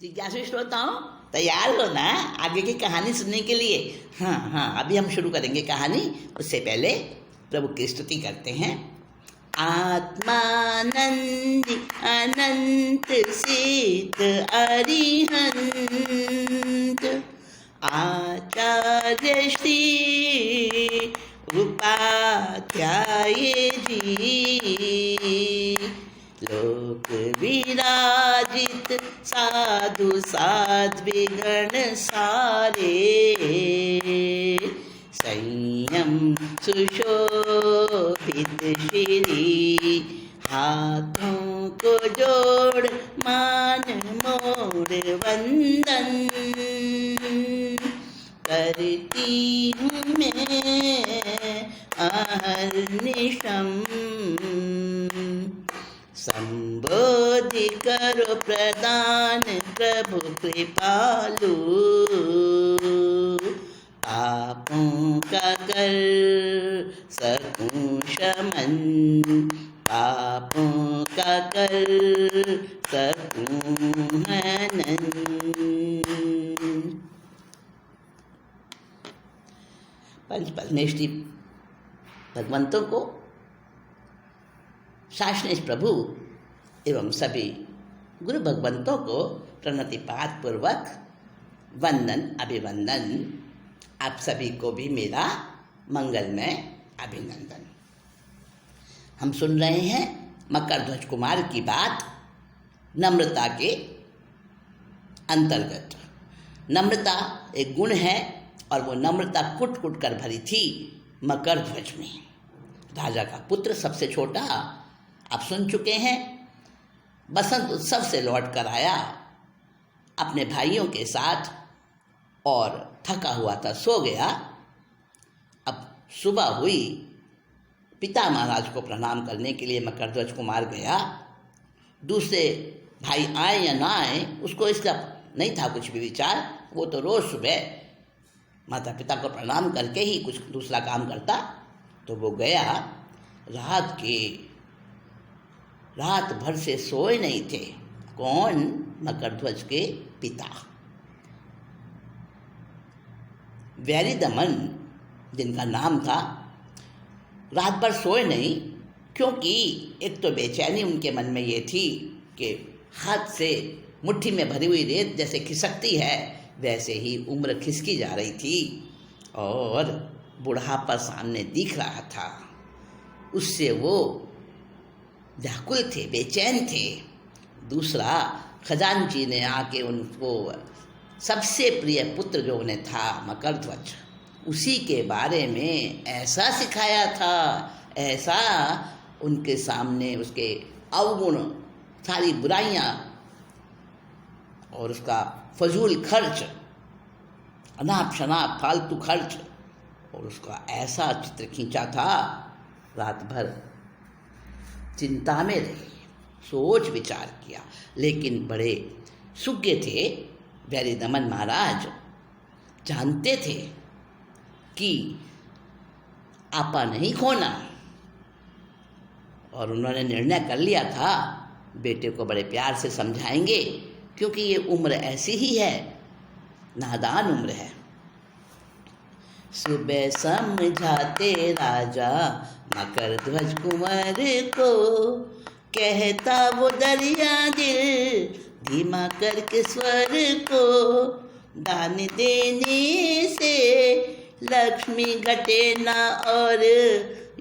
जिज्ञासु श्रोताओं, तैयार हो ना आगे की कहानी सुनने के लिए। हाँ, अभी हम शुरू करेंगे कहानी। उससे पहले प्रभु की स्तुति करते हैं। आत्मानंदी अनंत सिद्ध अरिहंत आचार्य श्री उपाध्याय जी, लोक विराजित साधु साध्विगण सारे, संयम सुशोभित श्री, हाथों को जोड़ मान मोड़ वंदन, करती हूँ मैं अहर्निशम, संबोधि करो प्रदान प्रभु कृपालु, पापों का कर सकूं शमन, पापों का कर सकूं हनन। पंच परमेष्टि भगवंतों को शासनेश प्रभु एवं सभी गुरु भगवंतों को प्रणतिपात पूर्वक वंदन अभिवंदन। आप सभी को भी मेरा मंगलमय अभिनंदन। हम सुन रहे हैं मकरध्वज कुमार की बात नम्रता के अंतर्गत। नम्रता एक गुण है और वो नम्रता कुट कुट कर भरी थी मकरध्वज में। राजा का पुत्र सबसे छोटा, आप सुन चुके हैं, बसंत उत्सव से लौट कर आया अपने भाइयों के साथ और थका हुआ था, सो गया। अब सुबह हुई, पिता महाराज को प्रणाम करने के लिए मकरध्वज कुमार गया। दूसरे भाई आए या ना आए उसको इसका नहीं था कुछ भी विचार। वो तो रोज़ सुबह माता पिता को प्रणाम करके ही कुछ दूसरा काम करता। तो वो गया, रात भर से सोए नहीं थे। कौन? मकरध्वज के पिता वैरिदमन जिनका नाम था, रात भर सोए नहीं, क्योंकि एक तो बेचैनी उनके मन में ये थी कि हाथ से मुट्ठी में भरी हुई रेत जैसे खिसकती है वैसे ही उम्र खिसकी जा रही थी और बुढ़ापा सामने दिख रहा था। उससे वो व्याकुल थे, बेचैन थे। दूसरा, खजांची ने आके उनको सबसे प्रिय पुत्र जो उन्हें था मकरध्वज, उसी के बारे में ऐसा सिखाया था, ऐसा उनके सामने उसके अवगुण, सारी बुराइयां और उसका फजूल खर्च, अनाप शनाप फालतू खर्च, और उसका ऐसा चित्र खींचा था। रात भर चिंता में रही, सोच विचार किया, लेकिन बड़े सुज्ञ थे वैरिदमन महाराज। जानते थे कि आपा नहीं खोना, और उन्होंने निर्णय कर लिया था बेटे को बड़े प्यार से समझाएंगे, क्योंकि ये उम्र ऐसी ही है, नादान उम्र है। सुबह समझाते राजा मकरध्वज कुंवर को, कहता वो दरिया दिल धीमा करके स्वर को, दान देने से लक्ष्मी घटे ना और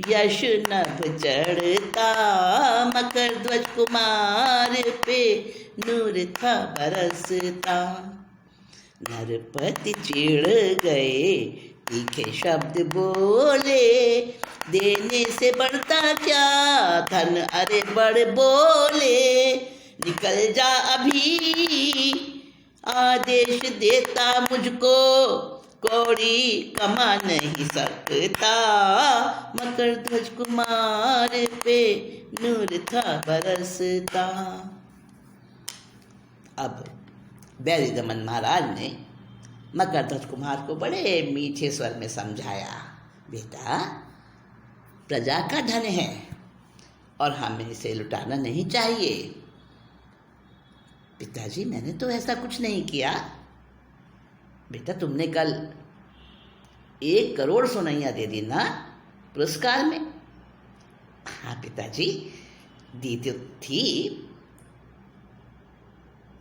यश नभ चढ़ता, मकरध्वज कुमार पे नूर था बरसता। नरपति चिढ़ गए, तीखे शब्द बोले, देने से बढ़ता क्या धन, अरे बड़ बोले, निकल जा अभी आदेश देता मुझको, कौड़ी कमा नहीं सकता, मकरध्वज कुमार पे नूर था बरसता। अब वैरिदमन महाराज ने मकरध्वज कुमार को बड़े मीठे स्वर में समझाया, बेटा प्रजा का धन है और हमें इसे लुटाना नहीं चाहिए। पिताजी मैंने तो ऐसा कुछ नहीं किया। बेटा तुमने कल 1 करोड़ सुनैया दे दी ना पुरस्कार में। हाँ पिताजी दी तो थी,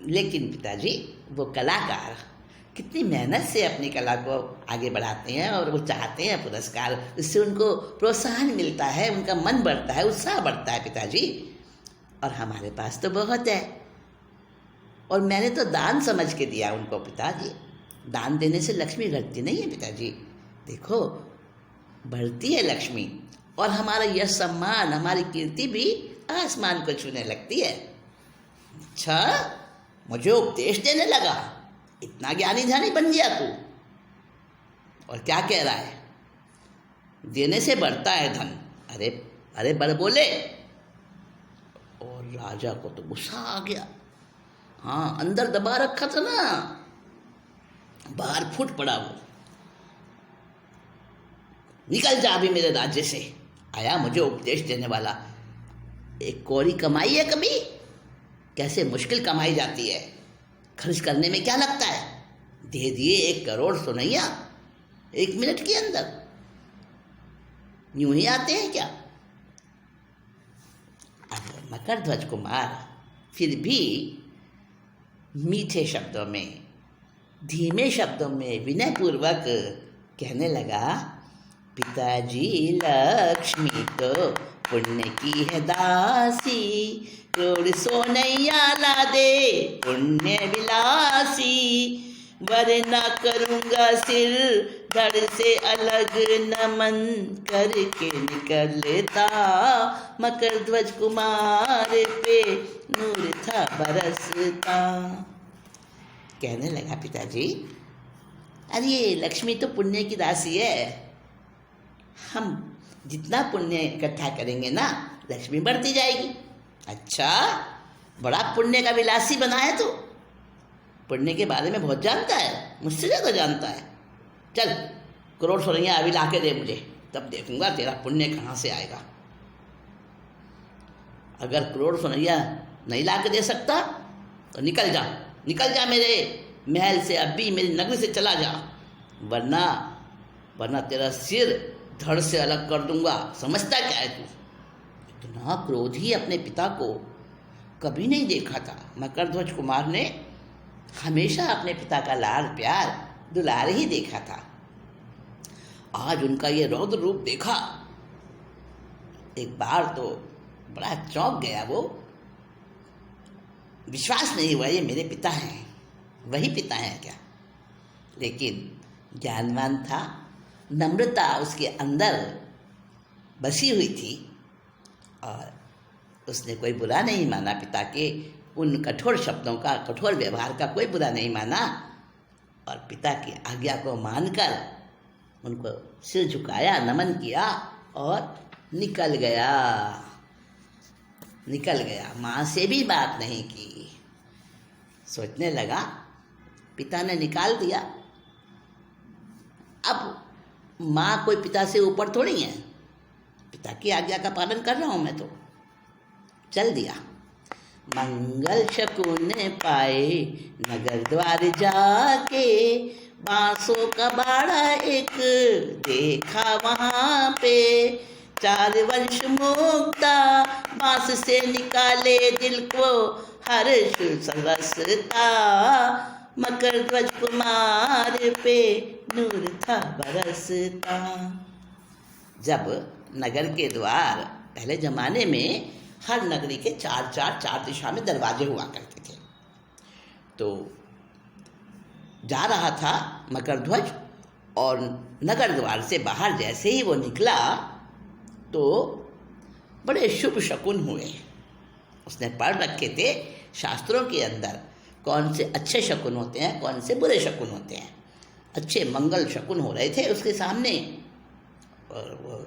लेकिन पिताजी वो कलाकार कितनी मेहनत से अपनी कला को आगे बढ़ाते हैं और वो चाहते हैं पुरस्कार, इससे उनको प्रोत्साहन मिलता है, उनका मन बढ़ता है, उत्साह बढ़ता है पिताजी। और हमारे पास तो बहुत है, और मैंने तो दान समझ के दिया उनको पिताजी। दान देने से लक्ष्मी घटती नहीं है पिताजी, देखो बढ़ती है लक्ष्मी, और हमारा यश सम्मान, हमारी कीर्ति भी आसमान को छूने लगती है। अच्छा मुझे उपदेश देने लगा, इतना ज्ञानी ध्यानी बन गया तू। और क्या कह रहा है, देने से बढ़ता है धन। अरे अरे बड़ बोले। और राजा को तो गुस्सा आ गया। हाँ अंदर दबा रखा था ना, बाहर फूट पड़ा वो। निकल जा अभी मेरे राज्य से। आया मुझे उपदेश देने वाला। एक कौड़ी कमाई है कभी, कैसे मुश्किल कमाई जाती है, खर्च करने में क्या लगता है। दे दिए 1 करोड़ सुनैया 1 मिनट के अंदर, यूं ही आते हैं क्या। अब मकरध्वज कुमार फिर भी मीठे शब्दों में, धीमे शब्दों में विनयपूर्वक कहने लगा, पिताजी लक्ष्मी तो पुण्य की है दासी, करोड़ सोनैया ला दे पुण्य विलासी, वरना करूँगा सिर धड़ से अलग नमन करके निकलता, मकरध्वज कुमार पे नूर था बरसता। कहने लगा पिताजी अरे लक्ष्मी तो पुण्य की राशि है, हम जितना पुण्य इकट्ठा करेंगे ना लक्ष्मी बढ़ती जाएगी। अच्छा बड़ा पुण्य का विलासी बना है तो, पुण्य के बारे में बहुत जानता है, मुझसे ज़्यादा जानता है। चल करोड़ सोनैया अभी ला के दे मुझे, तब देखूंगा तेरा पुण्य कहाँ से आएगा। अगर करोड़ सोनैया नहीं ला के दे सकता तो निकल जा मेरे महल से, अभी मेरी नगरी से चला जा, वरना तेरा सिर धड़ से अलग कर दूंगा। समझता क्या है तू। इतना क्रोधी अपने पिता को कभी नहीं देखा था। मकरध्वज कुमार ने हमेशा अपने पिता का लाड़ प्यार दुलार ही देखा था। आज उनका ये रौद्र रूप देखा, एक बार तो बड़ा चौंक गया वो। विश्वास नहीं हुआ ये मेरे पिता हैं, वही पिता हैं क्या। लेकिन ज्ञानवान था, नम्रता उसके अंदर बसी हुई थी, और उसने कोई बुरा नहीं माना पिता के उन कठोर शब्दों का, कठोर व्यवहार का कोई बुरा नहीं माना, और पिता की आज्ञा को मानकर उनको सिर झुकाया, नमन किया और निकल गया। माँ से भी बात नहीं की। सोचने लगा पिता ने निकाल दिया, अब माँ कोई पिता से ऊपर थोड़ी है, पिता की आज्ञा का पालन कर रहा हूँ मैं तो। चल दिया। मंगल शकुन पाए नगर द्वार जाके, बांसों का बाड़ा एक देखा वहाँ पे, 4 वंश मुक्ता बांस से निकाले दिल को हर्ष सरसता, मकरध्वज कुमार पे नूर था बरसता। जब नगर के द्वार, पहले जमाने में हर नगरी के 4 दिशा में दरवाजे हुआ करते थे, तो जा रहा था मकरध्वज, और नगर द्वार से बाहर जैसे ही वो निकला तो बड़े शुभ शकुन हुए। उसने पढ़ रखे थे शास्त्रों के अंदर कौन से अच्छे शकुन होते हैं, कौन से बुरे शकुन होते हैं। अच्छे मंगल शकुन हो रहे थे उसके सामने, और वो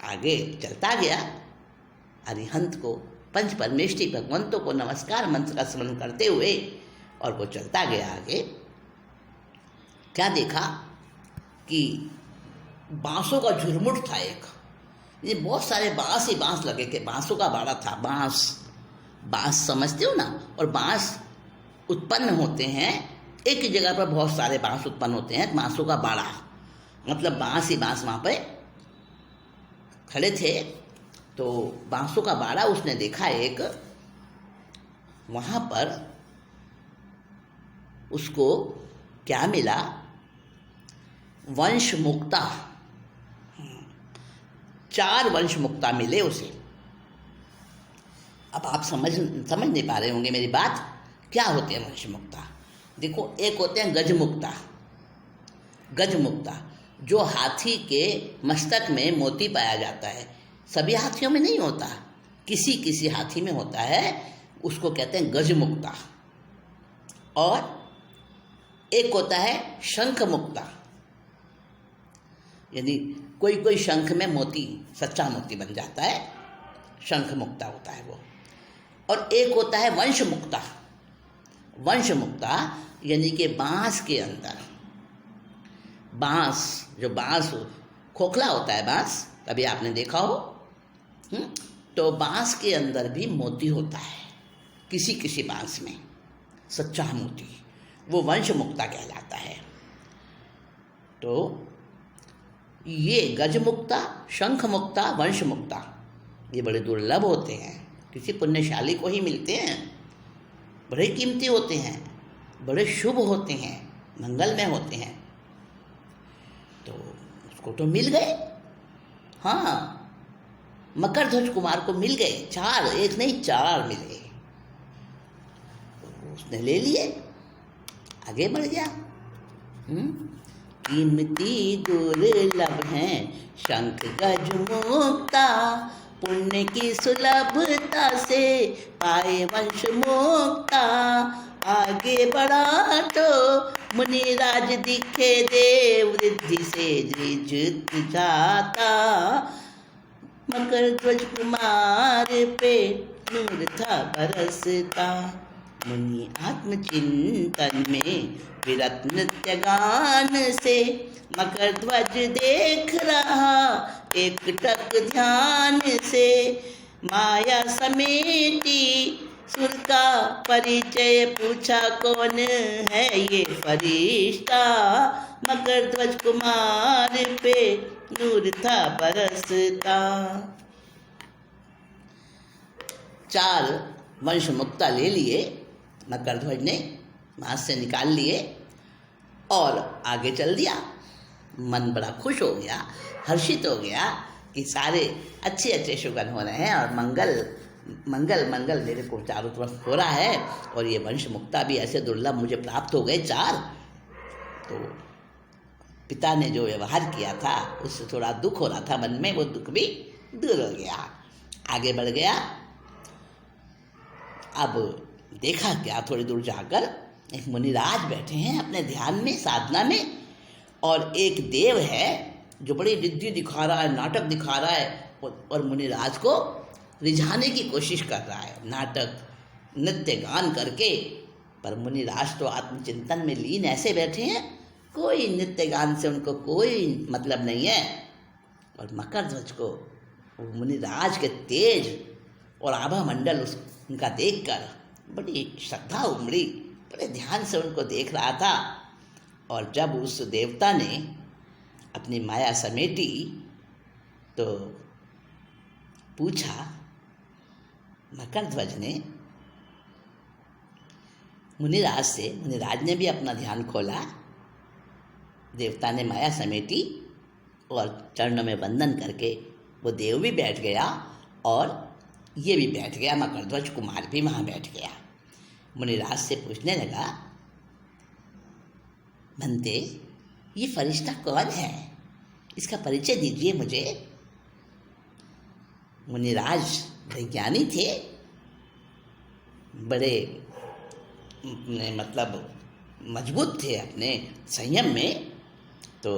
आगे चलता गया। अरिहंत को, पंच परमेष्टि भगवंतों को नमस्कार मंत्र का स्मरण करते हुए, और वो चलता गया आगे। क्या देखा कि बांसों का झुरमुट था एक, ये बहुत सारे बांस ही बांस लगे थे, बांसों का बाड़ा था। बांस समझते हो ना, और बांस उत्पन्न होते हैं, एक ही जगह पर बहुत सारे बांस उत्पन्न होते हैं, बांसों का बाड़ा, मतलब बांस ही बांस वहाँ पे खड़े थे। तो बांसों का बाड़ा उसने देखा एक, वहाँ पर उसको क्या मिला, वंश मुक्ता, 4 वंश मुक्ता मिले उसे। अब आप समझ नहीं पा रहे होंगे मेरी बात, क्या होते हैं वंश मुक्ता। देखो, एक होते हैं गजमुक्ता। गजमुक्ता जो हाथी के मस्तक में मोती पाया जाता है, सभी हाथियों में नहीं होता, किसी किसी हाथी में होता है, उसको कहते हैं गजमुक्ता। और एक होता है शंख मुक्ता, यानी कोई कोई शंख में मोती, सच्चा मोती बन जाता है, शंख मुक्ता होता है वो। और एक होता है वंश मुक्ता। वंश मुक्ता यानी कि बांस के अंदर, बांस जो बांस खोखला होता है बांस, कभी आपने देखा हो, तो बांस के अंदर भी मोती होता है, किसी किसी बांस में सच्चा मोती, वो वंश मुक्ता कहलाता है। तो ये गज मुक्ता, शंख मुक्ता, वंश मुक्ता ये बड़े दुर्लभ होते हैं, किसी पुण्यशाली को ही मिलते हैं, बड़े कीमती होते हैं, बड़े शुभ होते हैं, मंगलमय होते हैं। तो उसको तो मिल गए, हाँ, मकरध्वज कुमार को मिल गए 4, एक नहीं 4 मिले। तो उसने ले लिए, आगे बढ़ गया। कीमती दुर्लभ हैं शंख गज मुक्ता, पुण्य की सुलभता से पाए वंश मुक्ता। आगे बढ़ा तो मुनिराज दिखे देव, रिद्धि से द्विज जाता। मकरध्वज कुमार पे नूर था बरसता। मुनि आत्मचिंतन में विरत नृत्य गान से, मकरध्वज देख रहा एक टक ध्यान से। माया समेटी सुर का परिचय पूछा, कौन है ये फरिश्ता। मकरध्वज कुमार पे नूर था बरसता। 4 वंश मुक्ता ले लिए मकरध्वज ने, वहाँ से निकाल लिए और आगे चल दिया। मन बड़ा खुश हो गया, हर्षित हो गया कि सारे अच्छे अच्छे शुगन हो रहे हैं और मंगल मंगल मंगल मेरे को चारों तरफ हो रहा है, और ये वंश मुक्ता भी ऐसे दुर्लभ मुझे प्राप्त हो गए 4। तो पिता ने जो व्यवहार किया था उससे थोड़ा दुख हो रहा था मन में, वो दुख भी दूर हो गया, आगे बढ़ गया। अब देखा क्या, थोड़ी दूर जाकर एक मुनिराज बैठे हैं अपने ध्यान में, साधना में, और एक देव है जो बड़ी रिद्धि दिखा रहा है, नाटक दिखा रहा है, और मुनिराज को रिझाने की कोशिश कर रहा है, नाटक नृत्य गान करके। पर मुनिराज तो आत्मचिंतन में लीन ऐसे बैठे हैं, कोई नृत्य गान से उनको कोई मतलब नहीं है। और मकरध्वज को मुनिराज के तेज और आभा मंडल उनका देखकर बड़ी श्रद्धा उमड़ी, बड़े ध्यान से उनको देख रहा था। और जब उस देवता ने अपनी माया समेटी तो पूछा, मकरध्वज ने मुनिराज से, मुनिराज ने भी अपना ध्यान खोला, देवता ने माया समेटी और चरणों में वंदन करके वो देव भी बैठ गया और ये भी बैठ गया, मकरध्वज कुमार भी वहाँ बैठ गया। मुनिराज से पूछने लगा, बनते ये फरिश्ता कौन है, इसका परिचय दीजिए मुझे। मुनिराज बड़े ज्ञानी थे, बड़े मतलब मजबूत थे अपने संयम में, तो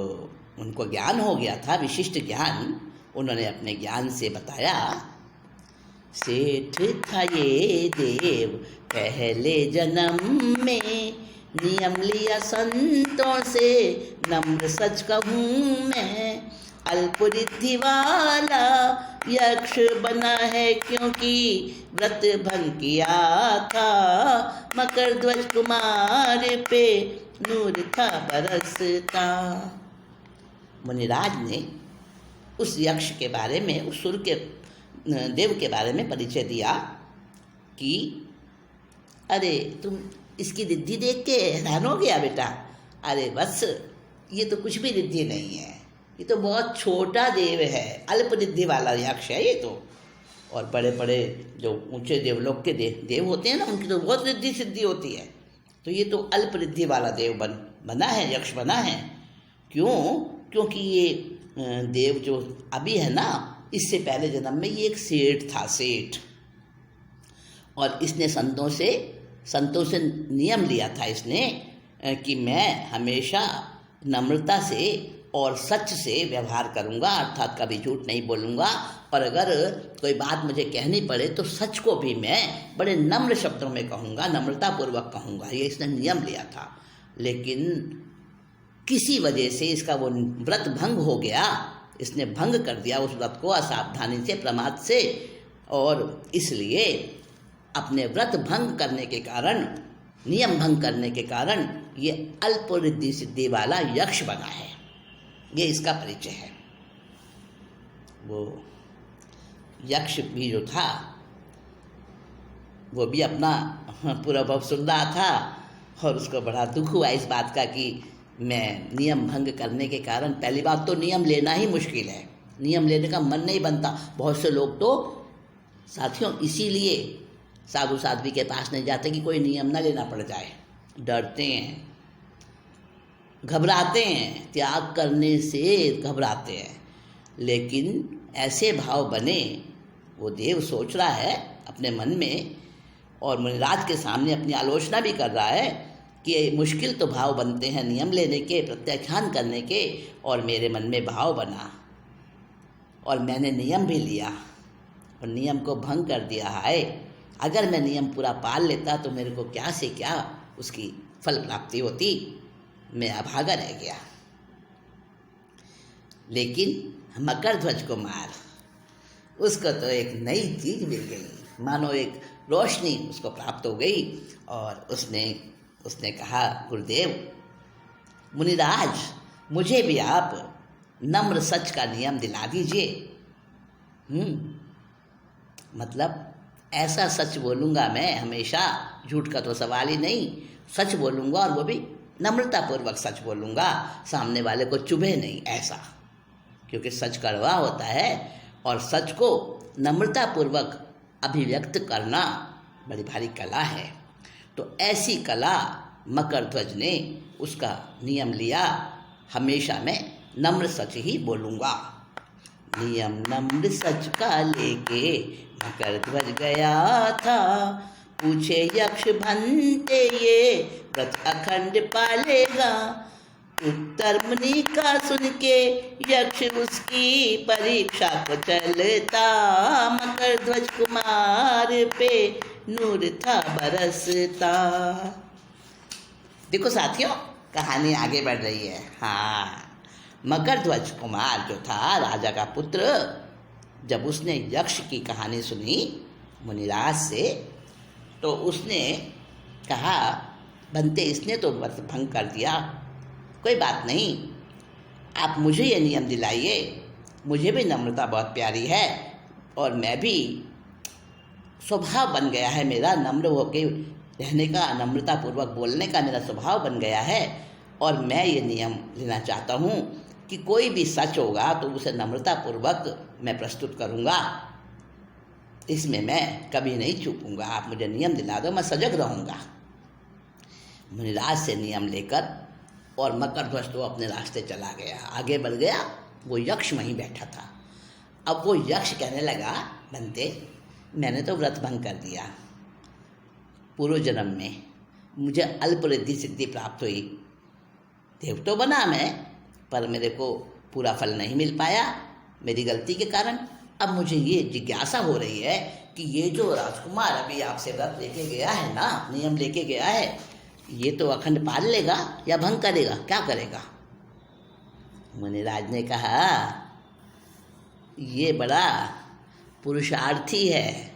उनको ज्ञान हो गया था, विशिष्ट ज्ञान। उन्होंने अपने ज्ञान से बताया, सेठ था ये देव पहले जन्म में, नियम लिया संतों से नम्र सच कहूँ मैं। अल्परिद्धि वाला यक्ष बना है, क्योंकि व्रत भंग किया था। मकर ध्वज कुमार पे नूर था बरसता। मुनिराज ने उस यक्ष के बारे में, उस सुर के देव के बारे में परिचय दिया कि अरे तुम इसकी रिद्धि देख के हैरान हो गया बेटा। अरे बस ये तो कुछ भी रिद्धि नहीं है, ये तो बहुत छोटा देव है, अल्प रिद्धि वाला यक्ष है ये तो। और बड़े बड़े जो ऊंचे देवलोक के देव होते हैं ना, उनकी तो बहुत रिद्धि सिद्धि होती है, तो ये तो अल्प रिद्धि वाला देव बना है, यक्ष बना है। क्यों? क्योंकि ये देव जो अभी है ना, इससे पहले जन्म में ये एक सेठ था, सेठ। और इसने संतों से नियम लिया था इसने कि मैं हमेशा नम्रता से और सच से व्यवहार करूंगा, अर्थात कभी झूठ नहीं बोलूंगा। और अगर कोई बात मुझे कहनी पड़े तो सच को भी मैं बड़े नम्र शब्दों में कहूँगा, नम्रतापूर्वक कहूँगा, ये इसने नियम लिया था। लेकिन किसी वजह से इसका वो व्रत भंग हो गया, इसने भंग कर दिया उस व्रत को असावधानी से, प्रमाद से, और इसलिए अपने व्रत भंग करने के कारण, नियम भंग करने के कारण ये अल्प रिद्धि सिद्धि वाला यक्ष बना है। ये इसका परिचय है। वो यक्ष भी जो था वो भी अपना पूरा भव सुन रहा था, और उसको बड़ा दुख हुआ इस बात का कि मैं नियम भंग करने के कारण, पहली बात तो नियम लेना ही मुश्किल है, नियम लेने का मन नहीं बनता। बहुत से लोग तो साथियों इसीलिए साधु साध्वी के पास नहीं जाते कि कोई नियम ना लेना पड़ जाए, डरते हैं, घबराते हैं, त्याग करने से घबराते हैं। लेकिन ऐसे भाव बने, वो देव सोच रहा है अपने मन में और मुनिराज के सामने अपनी आलोचना भी कर रहा है कि मुश्किल तो भाव बनते हैं नियम लेने के, प्रत्याख्यान करने के, और मेरे मन में भाव बना और मैंने नियम भी लिया और नियम को भंग कर दिया है। अगर मैं नियम पूरा पाल लेता तो मेरे को क्या से क्या उसकी फल प्राप्ति होती, मैं अभागा रह गया। लेकिन मकर ध्वज को मार, उसको तो एक नई चीज मिल गई, मानो एक रोशनी उसको प्राप्त हो गई। और उसने कहा, गुरुदेव मुनिराज, मुझे भी आप नम्र सच का नियम दिला दीजिए। मतलब ऐसा सच बोलूँगा मैं हमेशा, झूठ का तो सवाल ही नहीं, सच बोलूँगा और वो भी नम्रतापूर्वक सच बोलूँगा, सामने वाले को चुभे नहीं ऐसा, क्योंकि सच कड़वा होता है और सच को नम्रतापूर्वक अभिव्यक्त करना बड़ी भारी कला है। तो ऐसी कला मकर ध्वज ने उसका नियम लिया, हमेशा मैं नम्र सच ही बोलूँगा। नियम नम्र सच का लेके मकर ध्वज गया था, पूछे यक्ष भंते ये व्रत अखंड पालेगा। उत्तर मुनि का सुन के यक्ष उसकी परीक्षा को चलता, मकर ध्वज कुमार पे नूर था बरसता। देखो साथियों, कहानी आगे बढ़ रही है। हाँ, मकर ध्वज कुमार जो था, राजा का पुत्र, जब उसने यक्ष की कहानी सुनी मुनिराज से, तो उसने कहा, बनते इसने तो व्रत भंग कर दिया, कोई बात नहीं, आप मुझे ये नियम दिलाइए, मुझे भी नम्रता बहुत प्यारी है और मैं भी, स्वभाव बन गया है मेरा नम्र होके रहने का, नम्रतापूर्वक बोलने का मेरा स्वभाव बन गया है। और मैं ये नियम लेना चाहता हूँ कि कोई भी सच होगा तो उसे नम्रतापूर्वक मैं प्रस्तुत करूँगा, इसमें मैं कभी नहीं चूकूँगा। आप मुझे नियम दिला दो, मैं सजग रहूँगा। मुनिराज से नियम लेकर और मकर ध्वज तो अपने रास्ते चला गया, आगे बढ़ गया। वो यक्ष वहीं बैठा था। अब वो यक्ष कहने लगा, बनते मैंने तो व्रत भंग कर दिया, पूर्व जन्म में मुझे अल्प रिद्धि सिद्धि प्राप्त हुई, देव तो बना मैं, पर मेरे को पूरा फल नहीं मिल पाया मेरी गलती के कारण। अब मुझे ये जिज्ञासा हो रही है कि ये जो राजकुमार अभी आपसे व्रत लेके गया है ना, नियम लेके गया है, ये तो अखंड पाल लेगा या भंग करेगा, क्या करेगा? मुनिराज ने कहा, ये बड़ा पुरुषार्थी है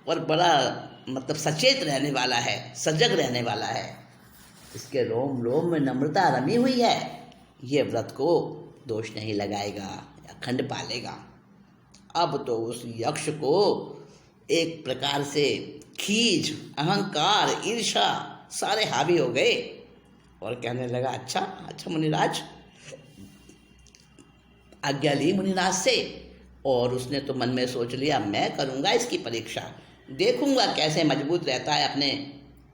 और बड़ा मतलब सचेत रहने वाला है, सजग रहने वाला है, इसके रोम रोम में नम्रता रमी हुई है, ये व्रत को दोष नहीं लगाएगा, अखंड पालेगा। अब तो उस यक्ष को एक प्रकार से खीज, अहंकार, ईर्षा सारे हावी हो गए और कहने लगा, अच्छा अच्छा मुनिराज। आज्ञा ली मुनिराज से और उसने तो मन में सोच लिया, मैं करूँगा इसकी परीक्षा, देखूंगा कैसे मजबूत रहता है अपने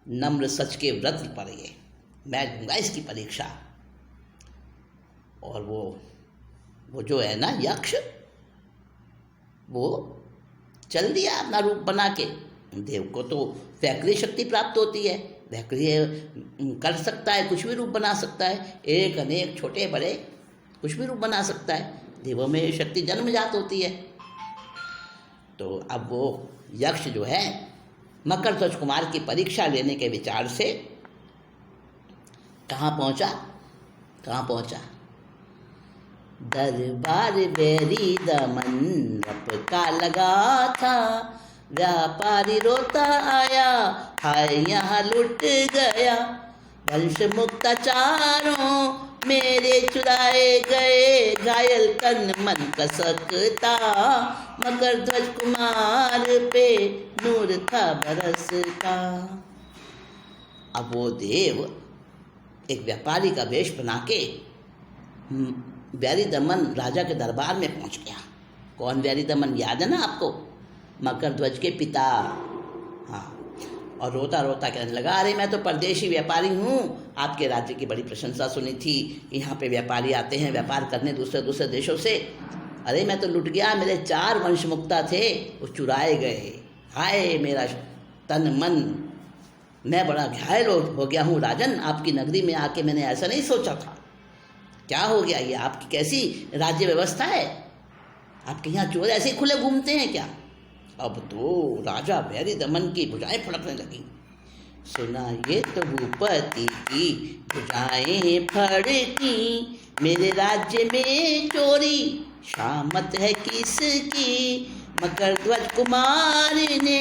नम्र सच के व्रत पर, ये मैं दूंगा इसकी परीक्षा। और वो जो है ना यक्ष, वो चल दिया अपना रूप बना के। देव को तो वैकृत शक्ति प्राप्त होती है, वैकृत कर सकता है, कुछ भी रूप बना सकता है, एक अनेक छोटे बड़े कुछ भी रूप बना सकता है, देवों में शक्ति जन्मजात होती है। तो अब वो यक्ष जो है मकरध्वज कुमार की परीक्षा लेने के विचार से कहाँ पहुँचा? दरबार बैरी दमन रपटा लगा था, व्यापारी रोता आया, हाय यहाँ लुट गया, वंश मुक्ता चारों मेरे चुराए गए, घायल तन मन कसकता, मकरध्वज कुमार पे नूर था बरसता। अब वो देव एक व्यापारी का वेश बना के बैरी दमन राजा के दरबार में पहुंच गया। कौन बैरी दमन, याद है ना आपको? मकरध्वज के पिता। हाँ, और रोता रोता कहने लगा, अरे मैं तो परदेशी व्यापारी हूँ, आपके राज्य की बड़ी प्रशंसा सुनी थी, यहाँ पे व्यापारी आते हैं व्यापार करने दूसरे दूसरे देशों से, अरे मैं तो लुट गया, मेरे 4 वंश मुक्ता थे वो चुराए गए, हाय मेरा तन मन, मैं बड़ा घायल हो गया हूँ राजन, आपकी नगरी में आके मैंने ऐसा नहीं सोचा था, क्या हो गया, ये आपकी कैसी राज्य व्यवस्था है, आपके यहाँ चोर ऐसे ही खुले घूमते हैं क्या? अब तो राजा बैरी दमन की भुजाएं फड़कने लगी। सुना ये तो भूपति की भुजाएं फड़की, मेरे राज्य में चोरी शामत है किसकी, मकरध्वज कुमार ने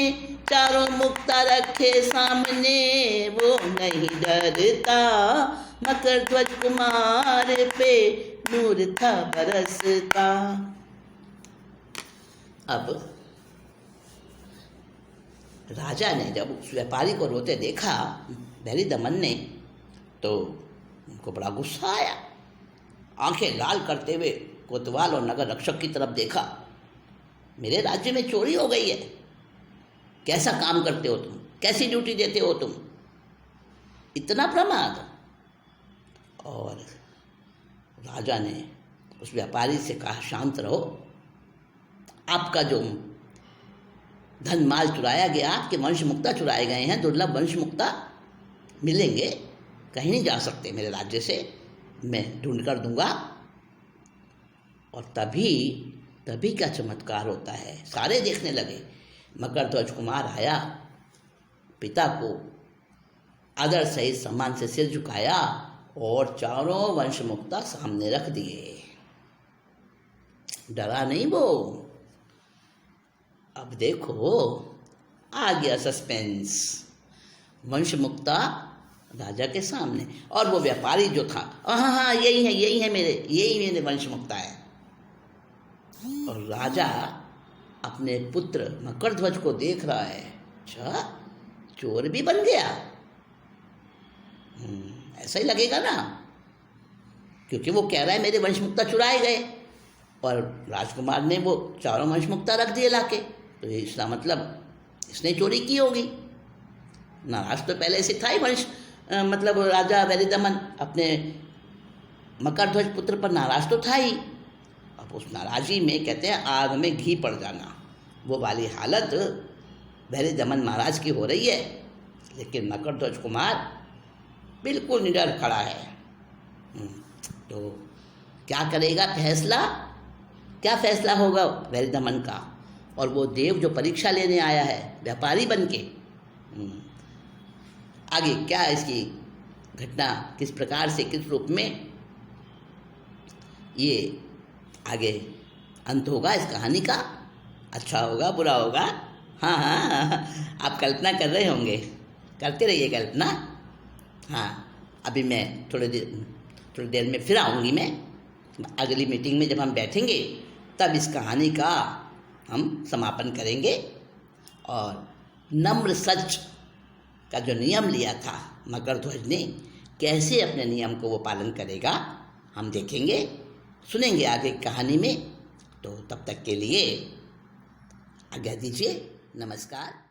4 मुक्ता रखे सामने, वो नहीं डरता, मकरध्वज कुमार पे नूर था बरसता। अब राजा ने जब उस व्यापारी को रोते देखा बैरी दमन ने, तो उनको बड़ा गुस्सा आया, आंखें लाल करते हुए कोतवाल और नगर रक्षक की तरफ देखा, मेरे राज्य में चोरी हो गई है, कैसा काम करते हो तुम, कैसी ड्यूटी देते हो तुम, इतना प्रमाद। और राजा ने उस व्यापारी से कहा, शांत रहो, आपका जो धन माल चुराया गया, आपके वंश मुक्ता चुराए गए हैं, दुर्लभ वंश मुक्ता मिलेंगे, कहीं नहीं जा सकते मेरे राज्य से, मैं ढूंढ कर दूंगा। और तभी क्या चमत्कार होता है, सारे देखने लगे। मकरध्वज कुमार आया, पिता को आदर सहित सम्मान से सिर झुकाया और 4 वंश मुक्ता सामने रख दिए। डरा नहीं वो। अब देखो आ गया सस्पेंस, वंश मुक्ता राजा के सामने, और वो व्यापारी जो था, हाँ यही है मेरे वंश मुक्ता है। और राजा अपने पुत्र मकरध्वज को देख रहा है, अच्छा चोर भी बन गया, ऐसा ही लगेगा ना, क्योंकि वो कह रहा है मेरे वंश मुक्ता चुराए गए और राजकुमार ने वो 4 वंश मुक्ता रख दिए लाके, तो इसका मतलब इसने चोरी की होगी। नाराज तो पहले से था ही वंश, मतलब राजा बैरी दमन अपने मकरध्वज पुत्र पर नाराज तो था ही। अब उस नाराजी में कहते हैं आग में घी पड़ जाना, वो वाली हालत बैरी दमन महाराज की हो रही है, लेकिन मकरध्वज कुमार बिल्कुल निडर खड़ा है। तो क्या करेगा, क्या फैसला होगा बैरी दमन का? और वो देव जो परीक्षा लेने आया है व्यापारी बन के, आगे क्या इसकी घटना किस प्रकार से किस रूप में, ये आगे अंत होगा इस कहानी का, अच्छा होगा बुरा होगा। हाँ हाँ हाँ, आप कल्पना कर रहे होंगे, करते रहिए कल्पना। हाँ, अभी मैं थोड़ी देर में फिर आऊँगी। मैं अगली मीटिंग में जब हम बैठेंगे तब इस कहानी का हम समापन करेंगे, और नम्र सच का जो नियम लिया था मकरध्वज ने, कैसे अपने नियम को वो पालन करेगा हम देखेंगे, सुनेंगे आगे कहानी में। तो तब तक के लिए आज्ञा दीजिए, नमस्कार।